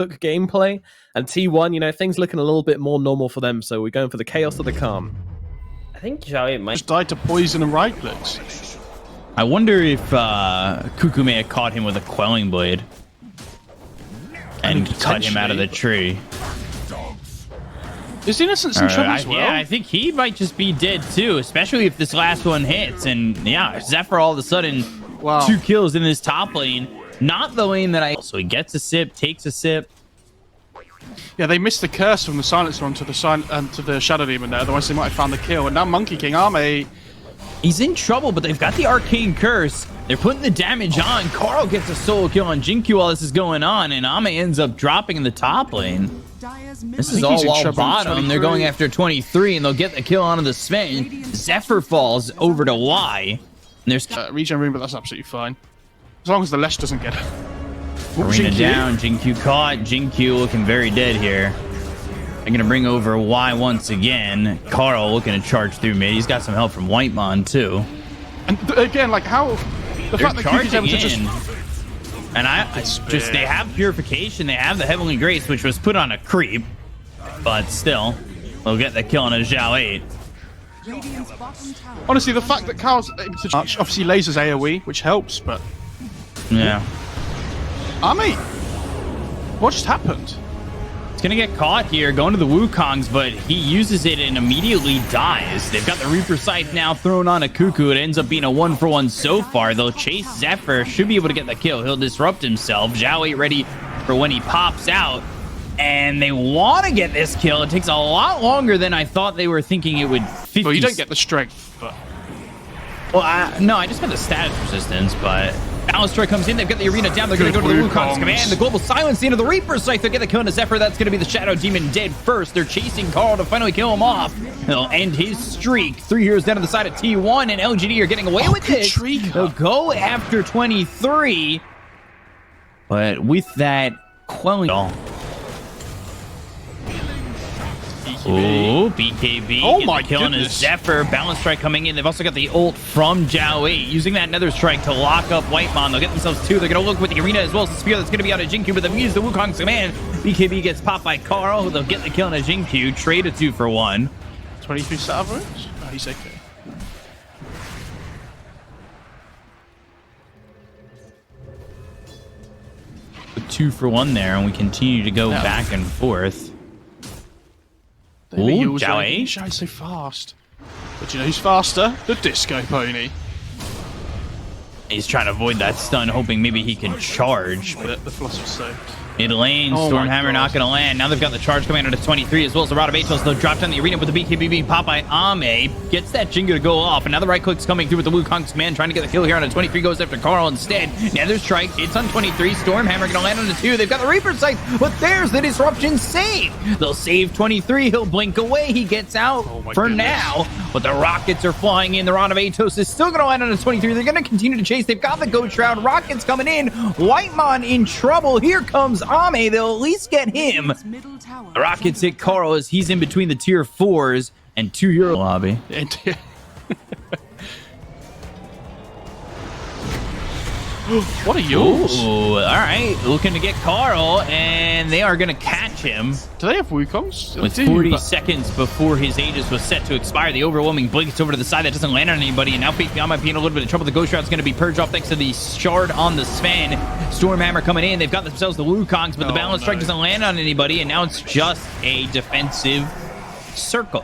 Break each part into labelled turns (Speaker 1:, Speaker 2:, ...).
Speaker 1: gameplay, and T1, you know, things looking a little bit more normal for them, so we're going for the chaos or the calm.
Speaker 2: I think Xiao might
Speaker 3: just died to poison and right clicks.
Speaker 4: I wonder if Cuckoo may have caught him with a quelling blade and cut him out of the tree.
Speaker 3: Is Innocence in trouble as well?
Speaker 4: Yeah, I think he might just be dead too, especially if this last one hits. And yeah, Zephyr all of a sudden, 2 kills in this top lane. Not the lane that I... So he gets a sip, takes a sip.
Speaker 3: Yeah, they missed the curse from the Silencer onto the Shadow Demon there, otherwise they might have found the kill. And now Monkey King Arme...
Speaker 4: He's in trouble, but they've got the Arcane Curse. They're putting the damage on. Carl gets a solo kill on Jinkyu while this is going on, and Ame ends up dropping in the top lane. This is all wall bottom. They're going after 23, and they'll get the kill onto the Sven. Zephyr falls over to Y. And there's
Speaker 3: regen room, but that's absolutely fine. As long as the Lesh doesn't get it.
Speaker 4: Arena down. Jinkyu caught. Jinkyu looking very dead here. They're going to bring over Y once again. Carl looking to charge through mid. He's got some help from Whitemon, too.
Speaker 3: And again, like how... The fact that Q's able to just...
Speaker 4: And they have Purification. They have the Heavenly Grace, which was put on a creep. But still, they'll get the kill on a Zhao 8.
Speaker 3: Honestly, the fact that Carl's able to charge, obviously lasers AoE, which helps, but...
Speaker 4: Yeah.
Speaker 3: Army! What just happened?
Speaker 4: He's gonna get caught here, going to the Wukongs, but he uses it and immediately dies. They've got the Reaper Scythe now thrown on a Cuckoo. It ends up being a 1-for-1 so far. They'll chase Zephyr, should be able to get the kill. He'll disrupt himself. Zhao 8 ready for when he pops out. And they want to get this kill. It takes a lot longer than I thought they were thinking it would.
Speaker 3: Well, you don't get the strength, but...
Speaker 4: Well, no, I just got the status resistance, but... Alistar comes in, they've got the arena down, they're going to go to the Wukong's command. The global silence, the end of the Reaper Scythe, they'll get the kill into Zephyr. That's going to be the Shadow Demon dead first. They're chasing Carl to finally kill him off. They'll end his streak. 3 heroes down to the side of T1, and LGD are getting away with it. They'll go after 23. But with that quelling... Oh, BKB.
Speaker 3: Oh my
Speaker 4: killing
Speaker 3: goodness.
Speaker 4: His Zephyr. Balance Strike coming in. They've also got the ult from Zhao 8. Using that Nether Strike to lock up Whitemon. They'll get themselves 2. They're going to look with the arena as well as the spear that's going to be out of Jinkyu, but they've used the Wukong's command. BKB gets popped by Carl. They'll get the kill on a Jinkyu. Trade a 2-for-1.
Speaker 3: 23 setup rooms? Oh, he's okay.
Speaker 4: A 2-for-1 there, and we continue to go back and forth.
Speaker 3: Ooh, Zhao 8? Zhao's so fast. But you know who's faster? The Disco Pony.
Speaker 4: He's trying to avoid that stun, hoping maybe he can charge.
Speaker 3: The Philosopher's Stone.
Speaker 4: Mid lane, Stormhammer not going to land. Now they've got the charge coming out of 23 as well as the Rod of Atos. They'll drop down the arena with the BKB being popped by Ame. Gets that Jingu to go off. And now the right click's coming through with the Wukong's command, trying to get the kill here on a 23. Goes after Carl instead. Nether Strike hits on 23. Stormhammer going to land on the 2. They've got the Reaper Scythe, but there's the disruption save. They'll save 23. He'll blink away. He gets out for now. But the rockets are flying in. The Rod of Atos is still going to land on a 23. They're going to continue to chase. They've got the Ghost Shroud. Rockets coming in. Whitemon in trouble. Here comes Ame. They'll at least get him. The Rockets hit Carl as he's in between the tier 4s and 2 euro lobby.
Speaker 3: What are yours?
Speaker 4: Ooh, all right, looking to get Carl, and they are going to catch him.
Speaker 3: Do they have Wukongs?
Speaker 4: With 40 seconds before his Aegis was set to expire, the overwhelming blink gets over to the side. That doesn't land on anybody, and now Faith Beyond might be in a little bit of trouble. The Ghost Shroud's going to be purged off thanks to the shard on the Sven. Stormhammer coming in. They've got themselves the Wukongs, but the Balance Strike doesn't land on anybody, and now it's just a defensive circle.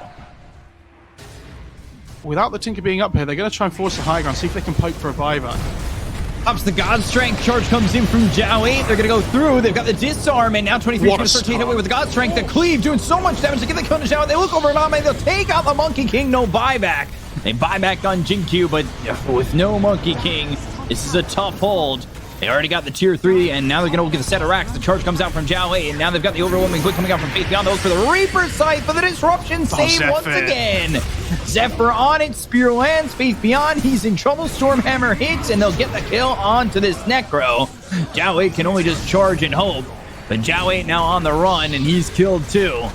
Speaker 3: Without the Tinker being up here, they're going to try and force the high ground, see if they can poke for a buyback.
Speaker 4: Pops the God Strength. Charge comes in from Zhao 8. They're going to go through. They've got the Disarm, and now 23 is going to start taking away with the God Strength. The Cleave doing so much damage to get the kill to Zhao 8. They look over at Ame. They'll take out the Monkey King. No buyback. They buy back on Jinkyu, but with no Monkey King, this is a tough hold. They already got the tier 3, and now they're going to look at the set of racks. The charge comes out from Zhao 8, and now they've got the overwhelming blink coming out from Faith Beyond. They look for the Reaper Scythe for the disruption save once again. Zephyr on it, Spear lands, Faith Beyond, he's in trouble. Stormhammer hits, and they'll get the kill onto this Necro. Zhao 8 can only just charge and hope, but Zhao 8 now on the run, and he's killed too.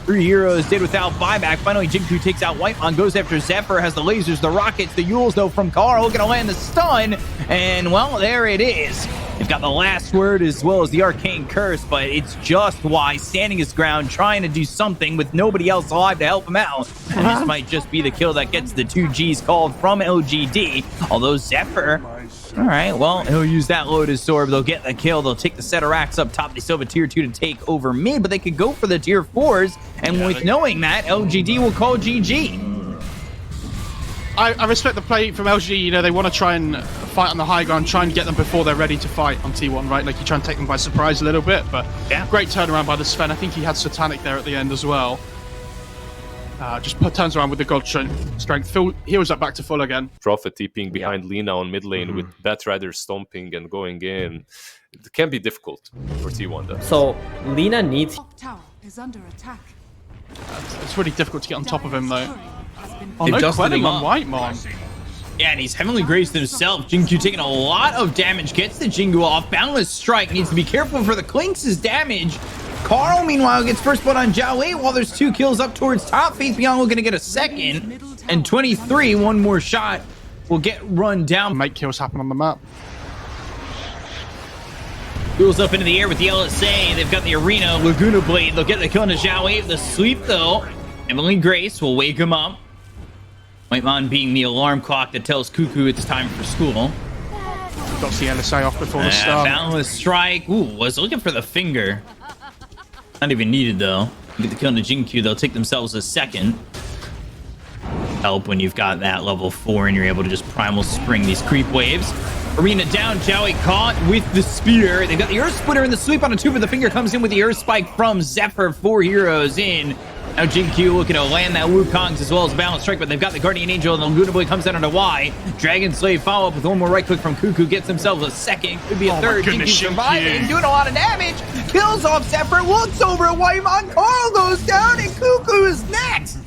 Speaker 4: 3 heroes did without buyback. Finally, Jinku takes out Whitemon, goes after Zephyr, has the lasers, the rockets, the Yules, though, from Carl. Gonna land the stun, and, well, there it is. They've got the last word as well as the arcane curse, but it's just why standing his ground, trying to do something with nobody else alive to help him out. And this might just be the kill that gets the 2 Gs called from LGD. Although Zephyr, all right, well, he'll use that Lotus Sword. They'll get the kill. They'll take the set of racks up top. They still have a tier 2 to take over mid, but they could go for the tier 4s. And with knowing that, LGD will call GG.
Speaker 3: I respect the play from LG. You know, they want to try and fight on the high ground, try and get them before they're ready to fight on T1, right? Like, you try and take them by surprise a little bit, but
Speaker 4: yeah,
Speaker 3: great turnaround by the Sven. I think he had Satanic there at the end as well. Just turns around with the God Strength. Phil heals up back to full again.
Speaker 5: Prophet TPing behind Lina on mid lane with Batrider stomping and going in. It can be difficult for T1 though.
Speaker 2: So Lina needs.
Speaker 6: Tower is under attack.
Speaker 3: It's really difficult to get on top of him though. Oh,
Speaker 4: They've
Speaker 3: no
Speaker 4: dusted
Speaker 3: Quentin
Speaker 4: him
Speaker 3: on
Speaker 4: up.
Speaker 3: Whitemon.
Speaker 4: Yeah, and he's heavily graced himself. Jinku taking a lot of damage, gets the Jingu off. Boundless Strike, needs to be careful for the Clinks' damage. Carl, meanwhile, gets first blood on Zhao Wei while there's 2 kills up towards top. Faith Beyond looking to get a second. And 23, one more shot will get run down.
Speaker 3: Make kills happen on the map.
Speaker 4: Duels up into the air with the LSA. They've got the Arena, Laguna Blade. They'll get the kill into Zhao Wei. The sweep, though. Emily Grace will wake him up. Whitemon being the alarm clock that tells Cuckoo it's time for school.
Speaker 3: Got the LSA off before the start.
Speaker 4: Boundless Strike. Ooh, was looking for the finger. Not even needed, though. Get the kill into Jinku. They'll take themselves a second. Help when you've got that level 4 and you're able to just primal spring these creep waves. Arena down. Joey caught with the spear. They've got the Earth Splitter and the sweep on a 2, but the finger comes in with the Earth Spike from Zephyr. 4 heroes in. Now Jinku looking to land that Wukongs as well as Balance Strike, but they've got the Guardian Angel and the Laguna Boy comes down onto Y. Dragon Slave follow up with one more right click from Cuckoo, gets themselves a second, could be a third. Jinku surviving, doing a lot of damage, kills off Zephyr, looks over at Whitemon, Carl goes down, and Cuckoo is next.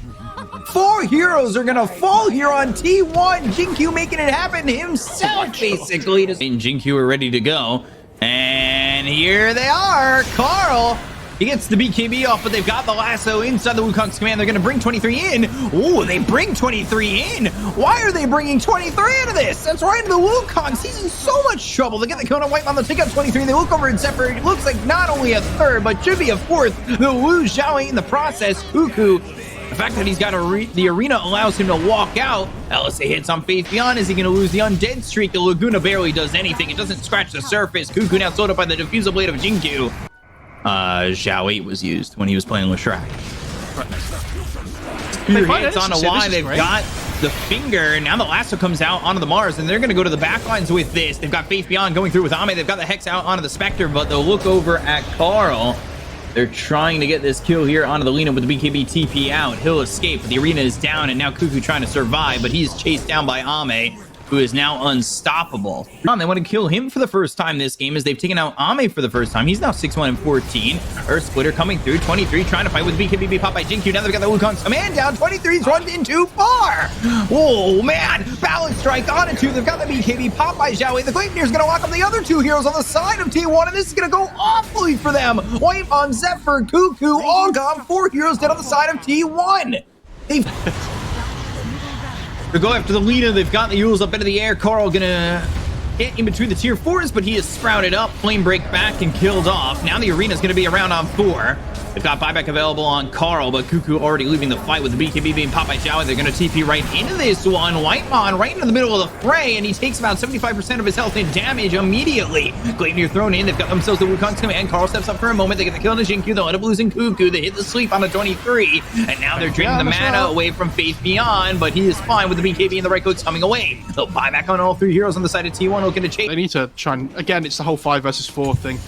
Speaker 4: 4 heroes are gonna fall here on T1. Jinku making it happen himself, basically. And Jinku are ready to go, and here they are. Carl, he gets the BKB off, but they've got the lasso inside the Wukong's command. They're going to bring 23 in. Oh, they bring 23 in. Why are they bringing 23 into this? That's right into the Wukongs. He's in so much trouble. They get the kill on Whitemon. They'll take out 23. They look over at Zephyr. It looks like not only a third, but should be a fourth. They'll lose Zhao in the process. Cuckoo, the fact that he's got the arena allows him to walk out. LSA hits on Faith Beyond. Is he going to lose the undead streak? The Laguna barely does anything. It doesn't scratch the surface. Cuckoo now slowed up by the diffusal blade of Jinku. Zhao 8 was used when he was playing with Shrek. Spear hits on a Y. They've got the finger. Now the lasso comes out onto the Mars, and they're going to go to the backlines with this. They've got Faith Beyond going through with Ame. They've got the Hex out onto the Spectre, but they'll look over at Carl. They're trying to get this kill here onto the Lina with the BKB TP out. He'll escape, but the arena is down, and now Cuckoo trying to survive, but he's chased down by Ame, who is now unstoppable. They want to kill him for the first time this game as they've taken out Ame for the first time. He's now 6-1 and 14. Earth Splitter coming through. 23 trying to fight with BKB pop by Jinku. Now they've got the Wukong's command down. 23's run in too far. Oh, man. Balance Strike on a 2. They've got the BKB pop by Zhao Wei. The Gleipnir's going to lock up the other 2 heroes on the side of T1, and this is going to go awfully for them. Whitemon, Zephyr, Cuckoo, all gone. 4 heroes dead on the side of T1. They've... To go after the Lina, they've got the Yules up into the air. Carl gonna get in between the tier 4s, but he is sprouted up. Flame break back and killed off. Now the arena's gonna be around on 4. They've got buyback available on Carl, but Cuckoo already leaving the fight with the BKB being popped by Zhao. They're gonna TP right into this one. Whitemon right into the middle of the fray, and he takes about 75% of his health in damage immediately. Gleipnir thrown in. They've got themselves the Wukong's command. Carl steps up for a moment. They get the kill on Jinku. They'll end up losing Cuckoo. They hit the sleep on a 23, and now they're draining the mana away from Faith Beyond, but he is fine with the BKB and the right clicks coming away. They'll buy back on all 3 heroes on the side of T1, looking to chase.
Speaker 3: They need to try and, again, it's the whole 5 versus 4 thing.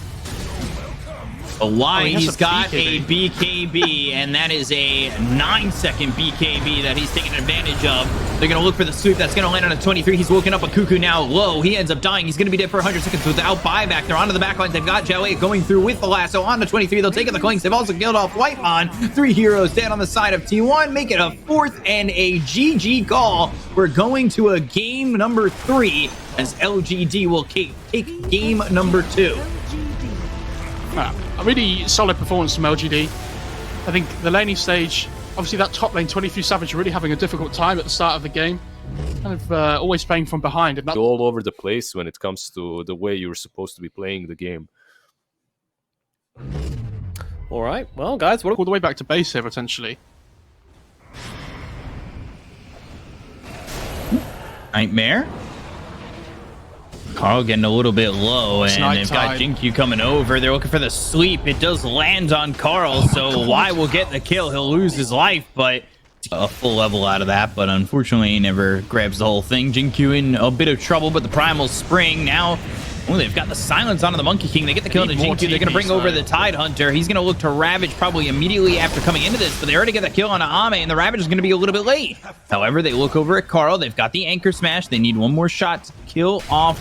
Speaker 4: Why he's got a BKB, and that is a 9-second BKB that he's taking advantage of. They're going to look for the sweep. That's going to land on a 23. He's woken up a Cuckoo now low. He ends up dying. He's going to be dead for 100 seconds without buyback. They're onto the back lines. They've got Zhao 8 going through with the lasso on the 23. They'll take it the clinks. They've also killed off Whitemon. 3 heroes dead on the side of T1. Make it a 4th and a GG call. We're going to a game number 3 as LGD will take game number 2.
Speaker 3: A really solid performance from LGD. I think the laning stage, obviously that top lane, 23 Savage, really having a difficult time at the start of the game. Kind of always playing from behind. And that...
Speaker 5: all over the place when it comes to the way you're supposed to be playing the game.
Speaker 1: All right, well, guys, what
Speaker 3: all the way back to base here, potentially.
Speaker 4: Nightmare. Carl getting a little bit low, and they've got Jinkyu coming over. They're looking for the sweep. It does land on Carl, so Y will get the kill. He'll lose his life, but a full level out of that. But unfortunately, he never grabs the whole thing. Jinkyu in a bit of trouble, but the Primal Spring now... Oh, they've got the silence onto the Monkey King. They get the kill into Jinkyu. They're going to bring over the Tide Hunter. He's going to look to Ravage probably immediately after coming into this, but they already get the kill on Ame, and the Ravage is going to be a little bit late. However, they look over at Carl. They've got the Anchor Smash. They need one more shot to kill off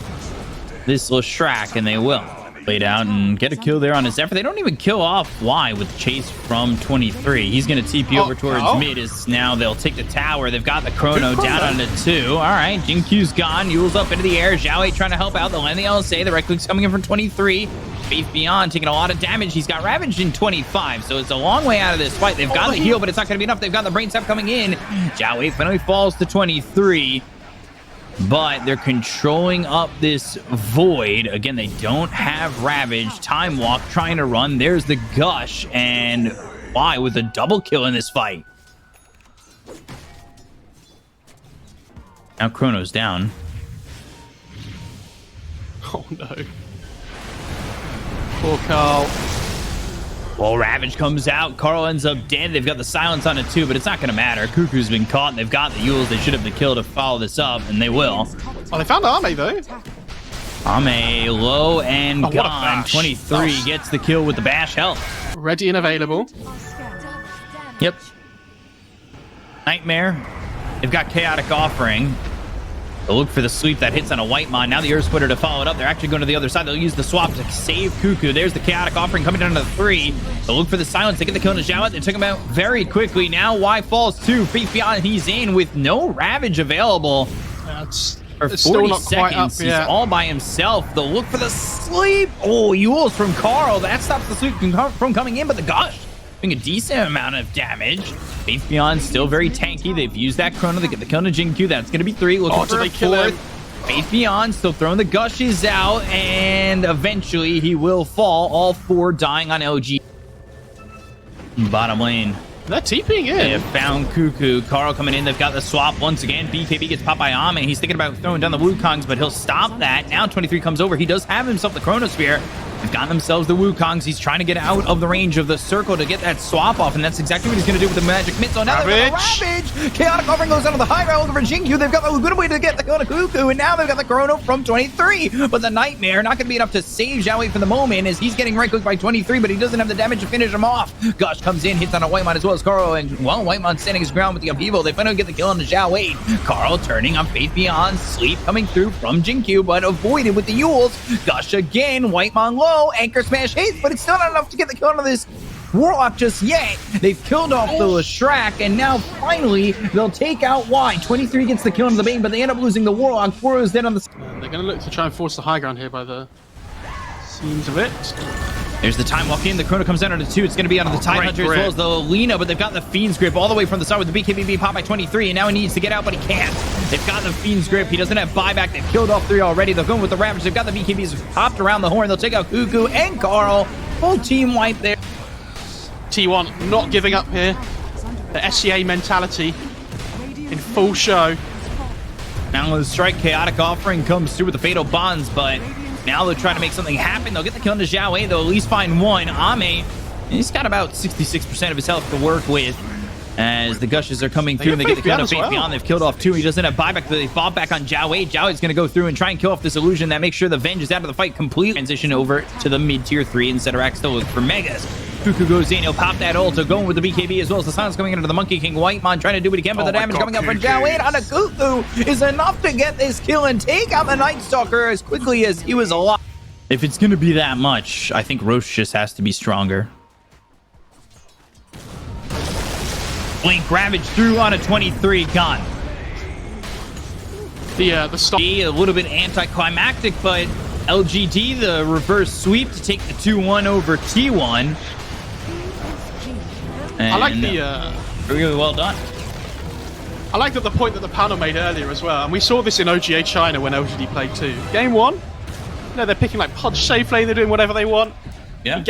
Speaker 4: this Leshrac, and they will. Laid out and get a kill there on his Zephyr. They don't even kill off Y with chase from 23. He's going to TP over towards mid as now they'll take the tower. They've got the Chrono down onto 2. All right, Jinkyu's gone. Yule's up into the air. Xiaowei trying to help out. They'll land the LSA. The right click's coming in from 23. Faith Beyond taking a lot of damage. He's got Ravaged in 25, so it's a long way out of this fight. They've got the heal, but it's not going to be enough. They've got the Brain Sap coming in. Xiaowei finally falls to 23. But they're controlling up this Void. Again, they don't have Ravage. Time Walk trying to run. There's the Gush. And Y with a double kill in this fight. Now Chrono's down.
Speaker 3: Oh no. Poor Carl.
Speaker 4: Well, Ravage comes out. Carl ends up dead. They've got the silence on it too, but it's not going to matter. Cuckoo's been caught, and they've got the Yules. They should have the kill to follow this up, and they will.
Speaker 3: Oh, they found Ame, though.
Speaker 4: Ame low and gone. 23 gets the kill with the bash health.
Speaker 3: Ready and available.
Speaker 4: Yep. Nightmare. They've got Chaotic Offering. They'll look for the sweep that hits on a White Mon. Now the Earth Splitter to follow it up. They're actually going to the other side. They'll use the swap to save Cuckoo. There's the Chaotic Offering coming down to 3. They'll look for the silence. They get the kill on the Xiao. They took him out very quickly. Now Y falls 2. Faith Beyond, he's in with no Ravage available. For 40
Speaker 3: still not
Speaker 4: seconds,
Speaker 3: quite up,
Speaker 4: he's all by himself. They'll look for the sleep. Oh, Yules from Carl. That stops the sleep from coming in, but the Gush doing a decent amount of damage. Faith Beyond still very tanky. They've used that Chrono. They get the kill to Jinkyu. That's going to be 3. Looking for a 4th. Faith Beyond still throwing the Gushes out, and eventually he will fall. All 4 dying on LG. Bottom lane.
Speaker 3: They're TPing in.
Speaker 4: They have found Cuckoo. Carl coming in. They've got the swap once again. BKB gets popped by Ame. He's thinking about throwing down the Wukongs, but he'll stop that. Now 23 comes over. He does have himself the Chronosphere. They've gotten themselves the Wukongs. He's trying to get out of the range of the circle to get that swap off, and that's exactly what he's going to do with the Magic Mitt. So now they've got the Ravage. Chaotic Offering goes down to the high ground looking for Jinkyu. They've got a good way to get the Chrono Cuckoo, and now they've got the Chrono from 23. But the Nightmare not going to be enough to save Xiaowei for the moment as he's getting right-clicked by 23, but he doesn't have the damage to finish him off. Gush comes in, hits on a White Mon as well as Carl, and well, White Mon standing his ground with the upheaval. They finally get the kill on the Xiaowei. Carl turning on Faith Beyond. Sleep coming through from Jinkyu, but avoided with the Yules. Gush again. White Mon low. Anchor Smash hits, but it's still not enough to get the kill on this Warlock just yet. They've killed off the Leshrac, and now finally they'll take out Y. 23 gets the kill on the Bane, but they end up losing the Warlock. 4 is dead on the...
Speaker 3: They're going to look to try and force the high ground here by the seams of it.
Speaker 4: There's the Time Walk in. The Chrono comes down to 2. It's going to be onto the Tide Hunter as well as the Lina, but they've got the Fiend's Grip all the way from the start with the BKB pop by 23, and now he needs to get out, but he can't. They've got the Fiend's Grip. He doesn't have buyback. They've killed off 3 already. They're going with the Ravage. They've got the BKBs popped around the horn. They'll take out Cuckoo and Carl. Full team wipe there.
Speaker 3: T1 not giving up here. The SCA mentality in full show.
Speaker 4: Now the Strike Chaotic Offering comes through with the Fatal Bonds, but now they're trying to make something happen. They'll get the kill into Xiaowei. They'll at least find 1. Ame, he's got about 66% of his health to work with as the Gushes are coming through, and they get the kill on Faith Beyond. They've killed off 2. He doesn't have buyback, but they fall back on Xiaowei. Xiaowei's going to go through and try and kill off this illusion that makes sure the Venge is out of the fight completely. Transition over to the mid-tier 3 and Ceterac still look for Megas. Cuckoo goes in. He'll pop that ult. Going with the BKB as well as the silence coming into the Monkey King. White Mon trying to do what he can, but the damage coming up from Xiaowei on a Cuckoo is enough to get this kill and take out the Night Stalker as quickly as he was alive. If it's going to be that much, I think Roche just has to be stronger. Blink Ravage through on a 23. Gone.
Speaker 3: The stop.
Speaker 4: A little bit anticlimactic, but LGD, the reverse sweep to take the 2-1 over T1.
Speaker 3: I like
Speaker 4: And,
Speaker 3: the.
Speaker 4: really well done.
Speaker 3: I like that the point that the panel made earlier as well, and we saw this in OGA China when LGD played too. Game 1, they're picking like Podge safe lane, they're doing whatever they want.
Speaker 4: Yeah.